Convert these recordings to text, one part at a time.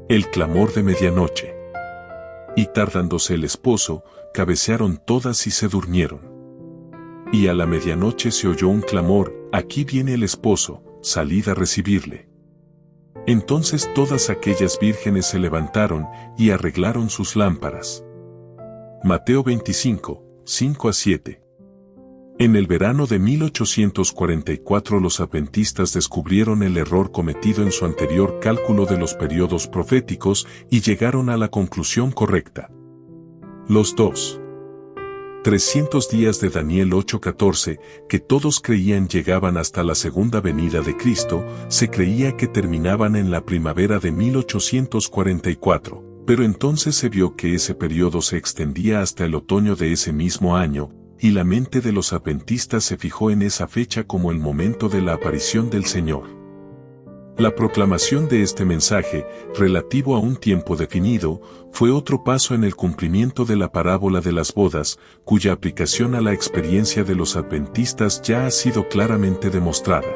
El clamor de medianoche. Y tardándose el esposo, cabecearon todas y se durmieron. Y a la medianoche se oyó un clamor: aquí viene el esposo, salid a recibirle. Entonces todas aquellas vírgenes se levantaron y arreglaron sus lámparas. Mateo 25, 5-7. En el verano de 1844 los adventistas descubrieron el error cometido en su anterior cálculo de los periodos proféticos y llegaron a la conclusión correcta. Los 300 días de Daniel 8:14, que todos creían llegaban hasta la segunda venida de Cristo, se creía que terminaban en la primavera de 1844, pero entonces se vio que ese periodo se extendía hasta el otoño de ese mismo año, y la mente de los adventistas se fijó en esa fecha como el momento de la aparición del Señor. La proclamación de este mensaje, relativo a un tiempo definido, fue otro paso en el cumplimiento de la parábola de las bodas, cuya aplicación a la experiencia de los adventistas ya ha sido claramente demostrada.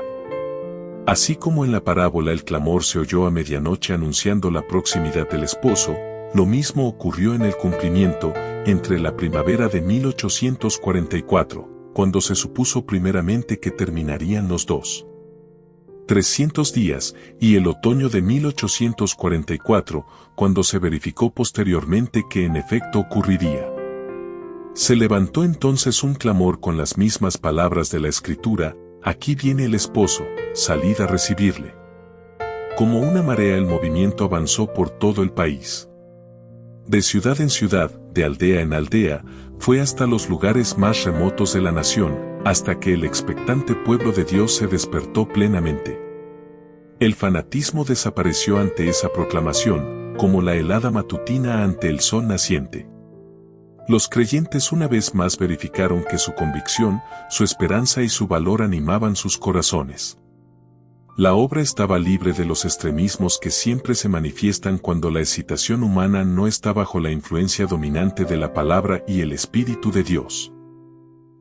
Así como en la parábola el clamor se oyó a medianoche anunciando la proximidad del esposo, lo mismo ocurrió en el cumplimiento, entre la primavera de 1844, cuando se supuso primeramente que terminarían los 300 días, y el otoño de 1844, cuando se verificó posteriormente que en efecto ocurriría. Se levantó entonces un clamor con las mismas palabras de la Escritura: aquí viene el esposo, salid a recibirle. Como una marea el movimiento avanzó por todo el país. De ciudad en ciudad, de aldea en aldea, fue hasta los lugares más remotos de la nación, hasta que el expectante pueblo de Dios se despertó plenamente. El fanatismo desapareció ante esa proclamación, como la helada matutina ante el sol naciente. Los creyentes una vez más verificaron que su convicción, su esperanza y su valor animaban sus corazones. La obra estaba libre de los extremismos que siempre se manifiestan cuando la excitación humana no está bajo la influencia dominante de la palabra y el Espíritu de Dios.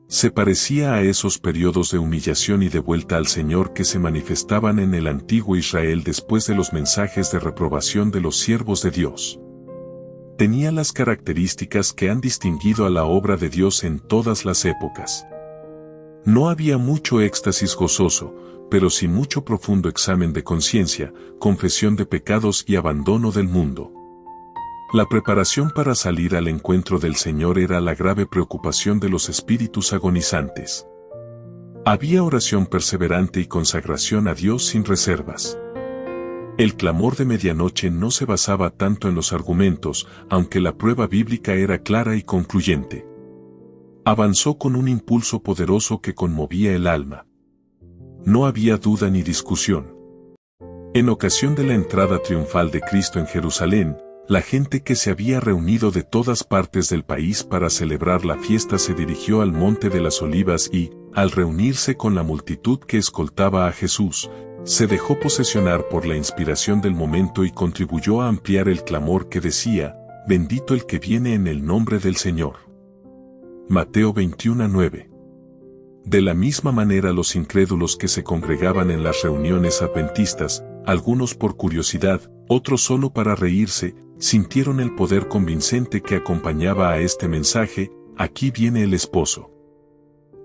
Se parecía a esos periodos de humillación y de vuelta al Señor que se manifestaban en el antiguo Israel después de los mensajes de reprobación de los siervos de Dios. Tenía las características que han distinguido a la obra de Dios en todas las épocas. No había mucho éxtasis gozoso, pero sí mucho profundo examen de conciencia, confesión de pecados y abandono del mundo. La preparación para salir al encuentro del Señor era la grave preocupación de los espíritus agonizantes. Había oración perseverante y consagración a Dios sin reservas. El clamor de medianoche no se basaba tanto en los argumentos, aunque la prueba bíblica era clara y concluyente. Avanzó con un impulso poderoso que conmovía el alma. No había duda ni discusión. En ocasión de la entrada triunfal de Cristo en Jerusalén, la gente que se había reunido de todas partes del país para celebrar la fiesta se dirigió al Monte de las Olivas y, al reunirse con la multitud que escoltaba a Jesús, se dejó posesionar por la inspiración del momento y contribuyó a ampliar el clamor que decía: bendito el que viene en el nombre del Señor. Mateo 21:9. De la misma manera los incrédulos que se congregaban en las reuniones adventistas, algunos por curiosidad, otros solo para reírse, sintieron el poder convincente que acompañaba a este mensaje: aquí viene el esposo.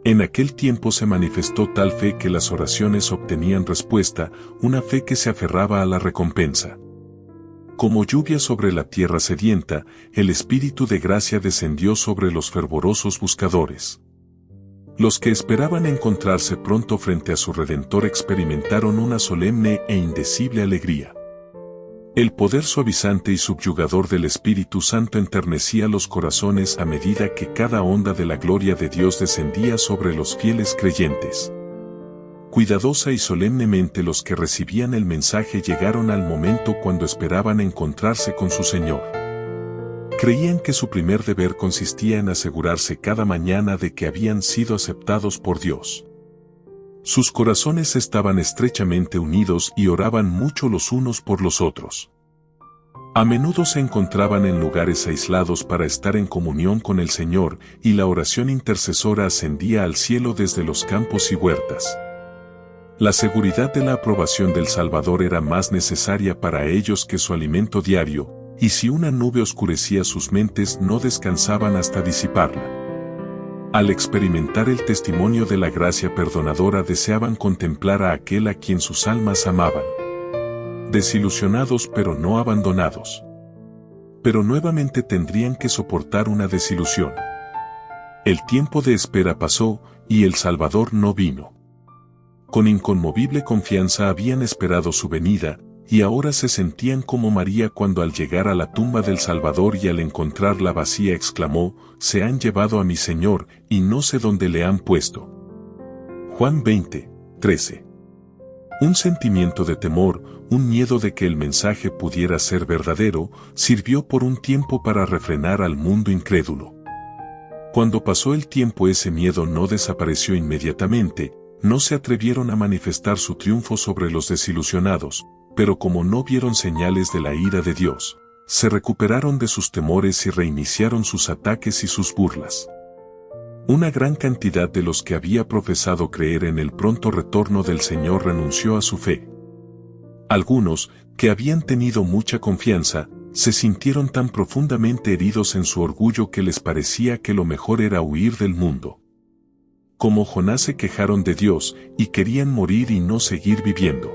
En aquel tiempo se manifestó tal fe que las oraciones obtenían respuesta, una fe que se aferraba a la recompensa. Como lluvia sobre la tierra sedienta, el Espíritu de gracia descendió sobre los fervorosos buscadores. Los que esperaban encontrarse pronto frente a su Redentor experimentaron una solemne e indecible alegría. El poder suavizante y subyugador del Espíritu Santo enternecía los corazones a medida que cada onda de la gloria de Dios descendía sobre los fieles creyentes. Cuidadosa y solemnemente los que recibían el mensaje llegaron al momento cuando esperaban encontrarse con su Señor. Creían que su primer deber consistía en asegurarse cada mañana de que habían sido aceptados por Dios. Sus corazones estaban estrechamente unidos y oraban mucho los unos por los otros. A menudo se encontraban en lugares aislados para estar en comunión con el Señor, y la oración intercesora ascendía al cielo desde los campos y huertas. La seguridad de la aprobación del Salvador era más necesaria para ellos que su alimento diario, y si una nube oscurecía sus mentes no descansaban hasta disiparla. Al experimentar el testimonio de la gracia perdonadora deseaban contemplar a aquel a quien sus almas amaban. Desilusionados pero no abandonados. Pero nuevamente tendrían que soportar una desilusión. El tiempo de espera pasó, y el Salvador no vino. Con inconmovible confianza habían esperado su venida, y ahora se sentían como María cuando al llegar a la tumba del Salvador y al encontrarla vacía exclamó: «Se han llevado a mi Señor, y no sé dónde le han puesto». Juan 20, 13. Un sentimiento de temor, un miedo de que el mensaje pudiera ser verdadero, sirvió por un tiempo para refrenar al mundo incrédulo. Cuando pasó el tiempo ese miedo no desapareció inmediatamente, no se atrevieron a manifestar su triunfo sobre los desilusionados, pero como no vieron señales de la ira de Dios, se recuperaron de sus temores y reiniciaron sus ataques y sus burlas. Una gran cantidad de los que había profesado creer en el pronto retorno del Señor renunció a su fe. Algunos, que habían tenido mucha confianza, se sintieron tan profundamente heridos en su orgullo que les parecía que lo mejor era huir del mundo. Como Jonás se quejaron de Dios y querían morir y no seguir viviendo.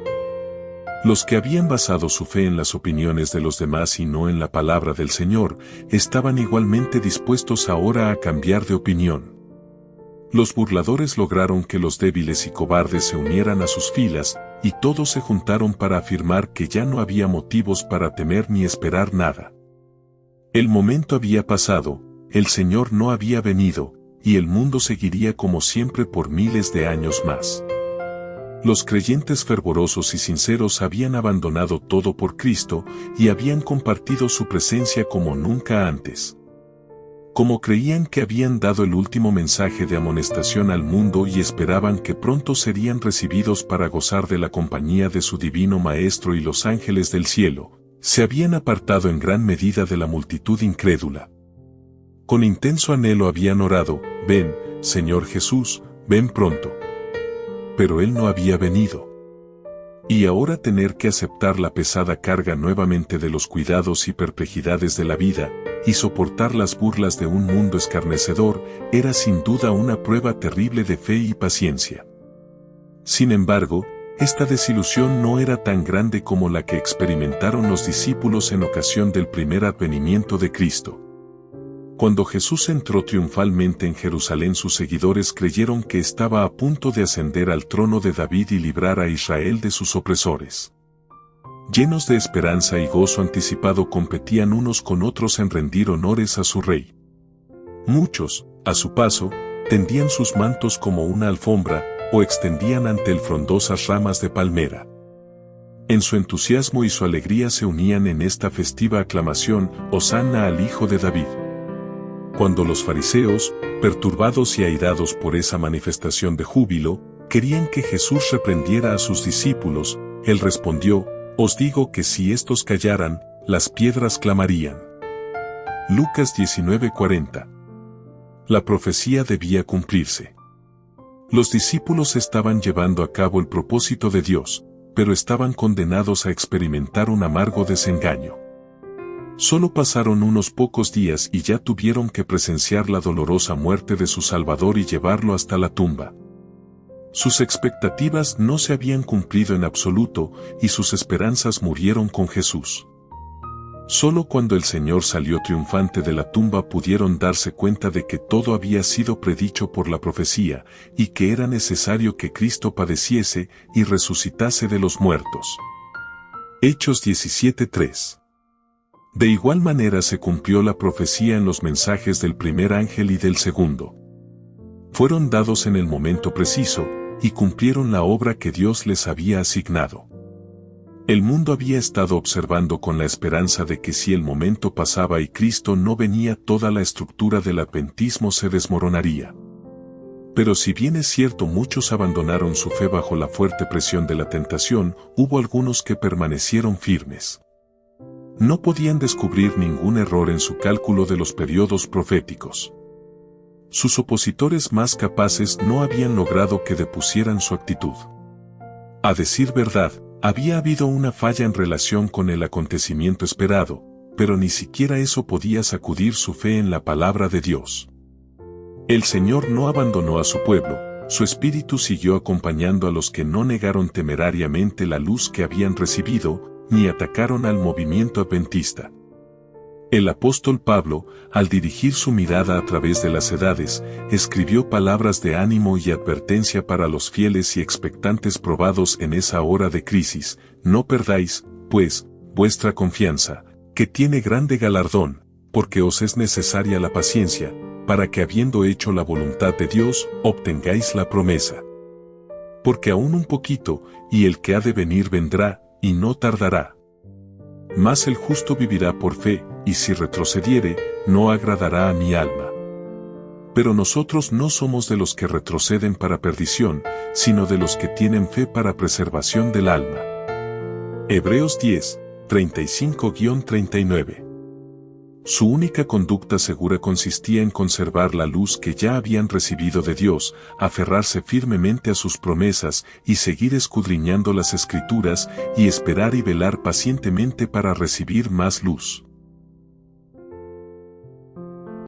Los que habían basado su fe en las opiniones de los demás y no en la palabra del Señor, estaban igualmente dispuestos ahora a cambiar de opinión. Los burladores lograron que los débiles y cobardes se unieran a sus filas, y todos se juntaron para afirmar que ya no había motivos para temer ni esperar nada. El momento había pasado, el Señor no había venido, y el mundo seguiría como siempre por miles de años más. Los creyentes fervorosos y sinceros habían abandonado todo por Cristo y habían compartido su presencia como nunca antes. Como creían que habían dado el último mensaje de amonestación al mundo y esperaban que pronto serían recibidos para gozar de la compañía de su divino Maestro y los ángeles del cielo, se habían apartado en gran medida de la multitud incrédula. Con intenso anhelo habían orado: «Ven, Señor Jesús, ven pronto». Pero Él no había venido. Y ahora tener que aceptar la pesada carga nuevamente de los cuidados y perplejidades de la vida, y soportar las burlas de un mundo escarnecedor, era sin duda una prueba terrible de fe y paciencia. Sin embargo, esta desilusión no era tan grande como la que experimentaron los discípulos en ocasión del primer advenimiento de Cristo. Cuando Jesús entró triunfalmente en Jerusalén, sus seguidores creyeron que estaba a punto de ascender al trono de David y librar a Israel de sus opresores. Llenos de esperanza y gozo anticipado, competían unos con otros en rendir honores a su rey. Muchos, a su paso, tendían sus mantos como una alfombra, o extendían ante él frondosas ramas de palmera. En su entusiasmo y su alegría se unían en esta festiva aclamación: «Hosanna al Hijo de David». Cuando los fariseos, perturbados y airados por esa manifestación de júbilo, querían que Jesús reprendiera a sus discípulos, él respondió: «Os digo que si estos callaran, las piedras clamarían». Lucas 19:40. La profecía debía cumplirse. Los discípulos estaban llevando a cabo el propósito de Dios, pero estaban condenados a experimentar un amargo desengaño. Solo pasaron unos pocos días y ya tuvieron que presenciar la dolorosa muerte de su Salvador y llevarlo hasta la tumba. Sus expectativas no se habían cumplido en absoluto y sus esperanzas murieron con Jesús. Solo cuando el Señor salió triunfante de la tumba pudieron darse cuenta de que todo había sido predicho por la profecía y que era necesario que Cristo padeciese y resucitase de los muertos. Hechos 17:3. De igual manera se cumplió la profecía en los mensajes del primer ángel y del segundo. Fueron dados en el momento preciso, y cumplieron la obra que Dios les había asignado. El mundo había estado observando con la esperanza de que si el momento pasaba y Cristo no venía, toda la estructura del adventismo se desmoronaría. Pero si bien es cierto muchos abandonaron su fe bajo la fuerte presión de la tentación, hubo algunos que permanecieron firmes. No podían descubrir ningún error en su cálculo de los periodos proféticos. Sus opositores más capaces no habían logrado que depusieran su actitud. A decir verdad, había habido una falla en relación con el acontecimiento esperado, pero ni siquiera eso podía sacudir su fe en la palabra de Dios. El Señor no abandonó a su pueblo, su espíritu siguió acompañando a los que no negaron temerariamente la luz que habían recibido, ni atacaron al movimiento adventista. El apóstol Pablo, al dirigir su mirada a través de las edades, escribió palabras de ánimo y advertencia para los fieles y expectantes probados en esa hora de crisis: no perdáis, pues, vuestra confianza, que tiene grande galardón, porque os es necesaria la paciencia, para que habiendo hecho la voluntad de Dios, obtengáis la promesa. Porque aún un poquito, y el que ha de venir vendrá, y no tardará. Mas el justo vivirá por fe, y si retrocediere, no agradará a mi alma. Pero nosotros no somos de los que retroceden para perdición, sino de los que tienen fe para preservación del alma. Hebreos 10, 35-39. Su única conducta segura consistía en conservar la luz que ya habían recibido de Dios, aferrarse firmemente a sus promesas y seguir escudriñando las Escrituras y esperar y velar pacientemente para recibir más luz.